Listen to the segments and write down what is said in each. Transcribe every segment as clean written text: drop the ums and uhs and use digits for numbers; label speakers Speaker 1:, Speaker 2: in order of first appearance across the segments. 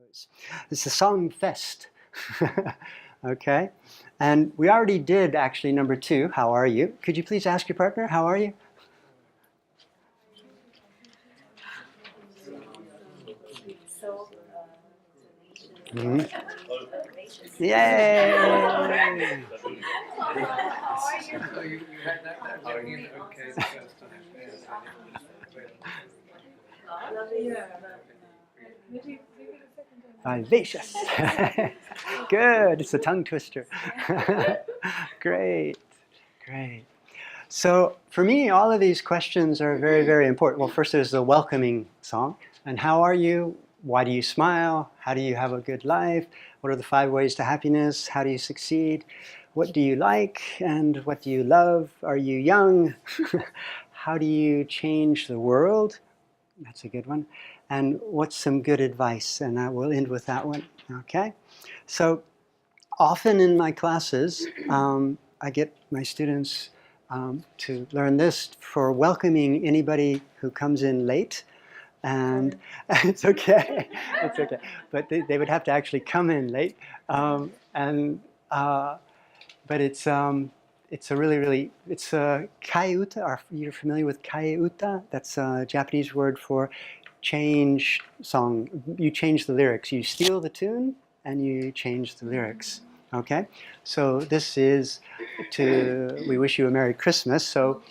Speaker 1: goes. It's a SongFest. Okay, and we already did actually number 2. How are you? Could you please ask your partner, how are you? Mm-hmm. Yay! Vivacious. Good. It's a tongue twister. Great. Great. So for me, all of these questions are very, very important. Well, first there's the welcoming song. And how are you? Why do you smile? How do you have a good life? What are the 5 ways to happiness? How do you succeed? What do you like? And what do you love? Are you young? How do you change the world? That's a good one. And what's some good advice? And I will end with that one. Okay? So often in my classes, I get my students to learn this for welcoming anybody who comes in late. And it's okay, it's okay. But they would have to actually come in late. But it's a really, it's a kaiuta. Are you familiar with kaiuta? That's a Japanese word for change song. You change the lyrics. You steal the tune and you change the lyrics. Okay? So this is we wish you a Merry Christmas. So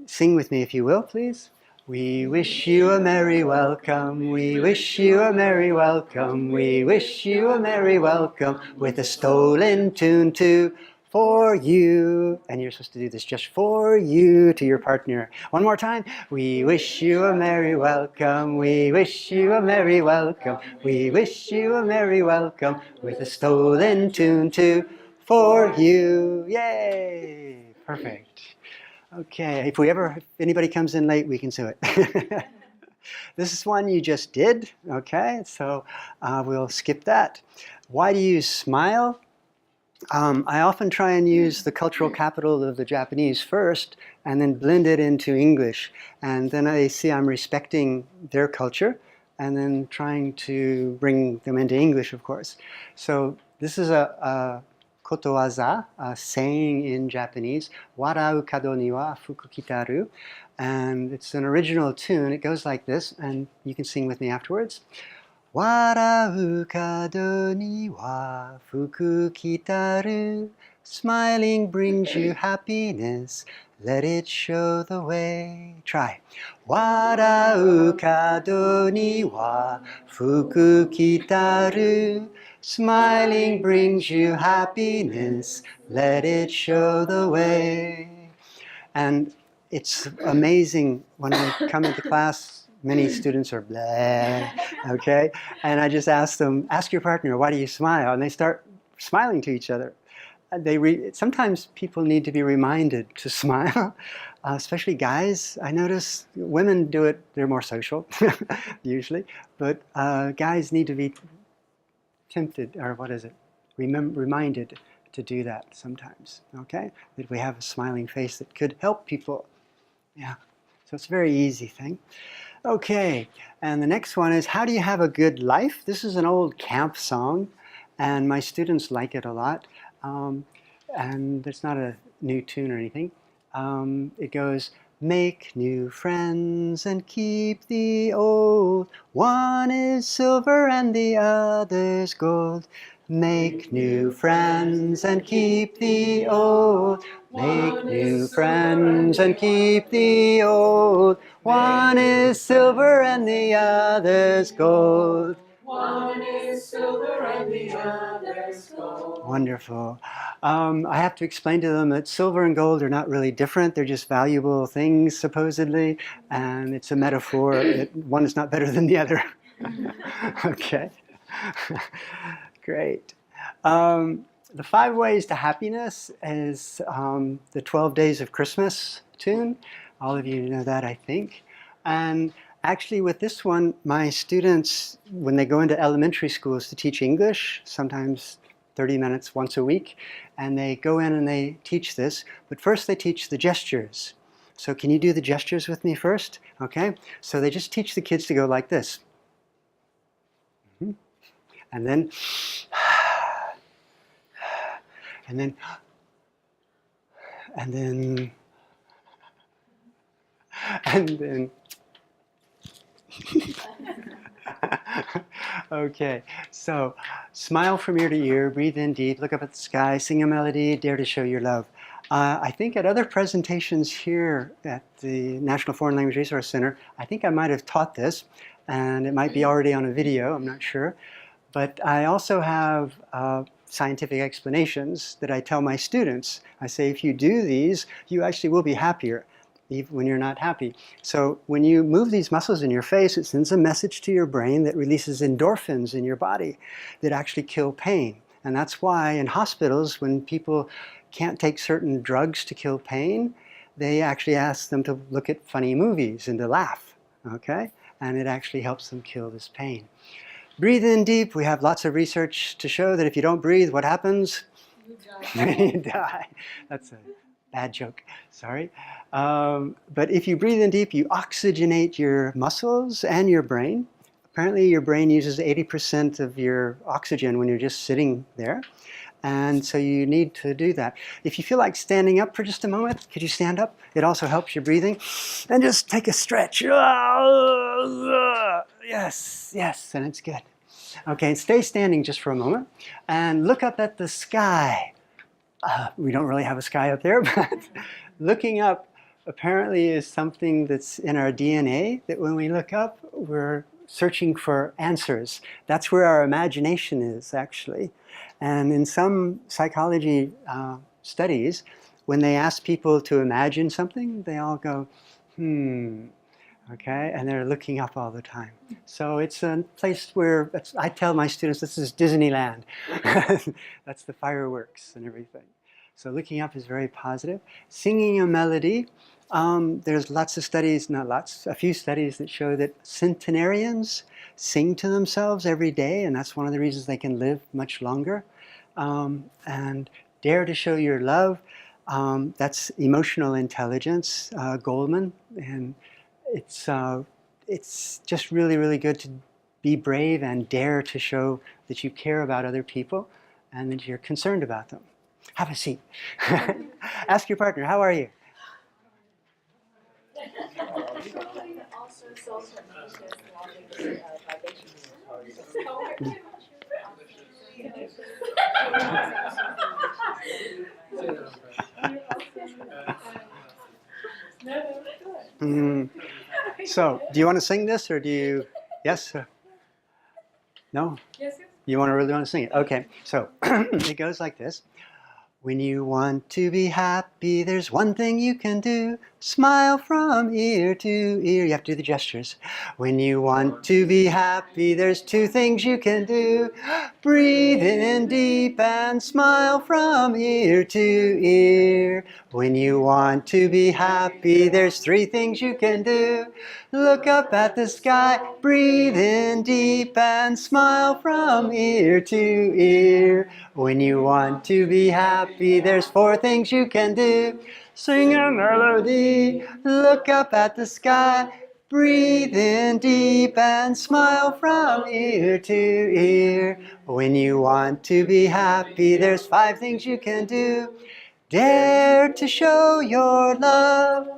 Speaker 1: sing with me if you will, please. We wish you a merry welcome, we wish you a merry welcome, we wish you a merry welcome, with a stolen tune too, for you. And you're supposed to do this just for you, to your partner. One more time. We wish you a merry welcome, we wish you a merry welcome, we wish you a merry welcome, with a stolen tune too, for you. Yay! Perfect. Okay, if anybody comes in late, we can do it. This is one you just did, okay? So we'll skip that. Why do you smile? I often try and use the cultural capital of the Japanese first and then blend it into English. And then I see I'm respecting their culture and then trying to bring them into English, of course. So this is a kotowaza, a saying in Japanese, warau kado ni wa fuku kitaru. And it's an original tune. It goes like this, and you can sing with me afterwards. Warau kado ni wa fuku kitaru. Smiling brings you happiness. Let it show the way. Try. Warau kado ni wa fuku kitaru. Smiling brings you happiness. Let it show the way. And it's amazing when I come into class, many students are blah, okay? And I just ask them, ask your partner, why do you smile? And they start smiling to each other. Sometimes people need to be reminded to smile, especially guys. I notice women do it, they're more social, usually. But guys need to be tempted, or what is it? Reminded to do that sometimes, okay? That we have a smiling face that could help people. Yeah, so it's a very easy thing. Okay, and the next one is, how do you have a good life? This is an old camp song, and my students like it a lot. And it's not a new tune or anything. It goes, make new friends and keep the old. One is silver and the other's gold. Make new friends and keep the old. Make new friends and keep the old. One is silver and the other's gold. One is silver and the other's gold. Wonderful. I have to explain to them that silver and gold are not really different. They're just valuable things, supposedly. And it's a metaphor that one is not better than the other. Okay. Great. The 5 ways to happiness is the 12 Days of Christmas tune. All of you know that, I think. And actually with this one, my students, when they go into elementary schools to teach English, sometimes 30 minutes once a week, and they go in and they teach this, but first they teach the gestures. So can you do the gestures with me first? Okay, so they just teach the kids to go like this. And then, and then, and then, and then. Okay, so smile from ear to ear, breathe in deep, look up at the sky, sing a melody, dare to show your love. I think at other presentations here at the National Foreign Language Resource Center, I think I might have taught this, and it might be already on a video, I'm not sure. But I also have scientific explanations that I tell my students. I say, if you do these, you actually will be happier, even when you're not happy. So when you move these muscles in your face, it sends a message to your brain that releases endorphins in your body that actually kill pain. And that's why in hospitals, when people can't take certain drugs to kill pain, they actually ask them to look at funny movies and to laugh, okay? And it actually helps them kill this pain. Breathe in deep. We have lots of research to show that if you don't breathe, what happens?
Speaker 2: You die.
Speaker 1: You die. That's a bad joke, sorry. But if you breathe in deep, you oxygenate your muscles and your brain. Apparently your brain uses 80% of your oxygen when you're just sitting there. And so you need to do that. If you feel like standing up for just a moment, could you stand up? It also helps your breathing. And just take a stretch. Yes, yes, and it's good. Okay, stay standing just for a moment. And look up at the sky. We don't really have a sky up there, but looking up apparently is something that's in our DNA, that when we look up, we're searching for answers. That's where our imagination is, actually. And in some psychology studies, when they ask people to imagine something, they all go, okay? And they're looking up all the time. So it's a place where, I tell my students, this is Disneyland. That's the fireworks and everything. So looking up is very positive. Singing a melody, there's lots of studies, not lots, a few studies that show that centenarians sing to themselves every day, and that's one of the reasons they can live much longer. And dare to show your love, that's emotional intelligence, Goldman, and it's just really, really good to be brave and dare to show that you care about other people and that you're concerned about them. Have a seat. Ask your partner, how are you?
Speaker 2: Also social issues, vibrations.
Speaker 1: So, do you want to sing this, or do you? Yes? No?
Speaker 2: Yes, yes.
Speaker 1: You really want to sing it? Okay, so it goes like this. When you want to be happy, there's one thing you can do. Smile from ear to ear. You have to do the gestures. When you want to be happy, there's two things you can do. Breathe in deep and smile from ear to ear. When you want to be happy, there's three things you can do. Look up at the sky, breathe in deep and smile from ear to ear. When you want to be happy, there's four things you can do. Sing a melody, look up at the sky, breathe in deep and smile from ear to ear. When you want to be happy, there's five things you can do. Dare to show your love.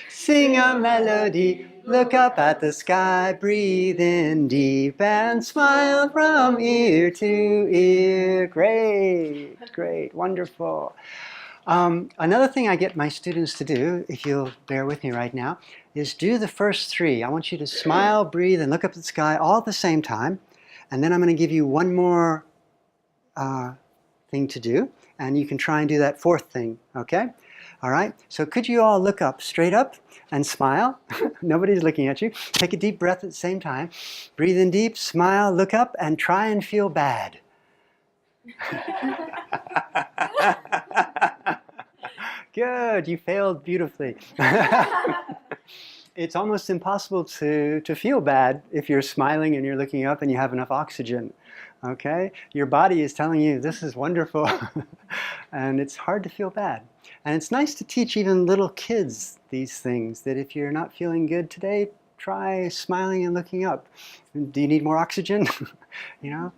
Speaker 1: Sing a melody, look up at the sky, breathe in deep and smile from ear to ear. Great, great, wonderful. Another thing I get my students to do, if you'll bear with me right now, is do the first three. I want you to smile, breathe, and look up at the sky all at the same time. And then I'm going to give you one more thing to do, and you can try and do that fourth thing, okay? All right, so could you all look up, straight up, and smile? Nobody's looking at you. Take a deep breath at the same time. Breathe in deep, smile, look up, and try and feel bad. Good, you failed beautifully. It's almost impossible to feel bad if you're smiling and you're looking up and you have enough oxygen. Okay? Your body is telling you this is wonderful. And it's hard to feel bad. And it's nice to teach even little kids these things, that if you're not feeling good today, try smiling and looking up. Do you need more oxygen? You know,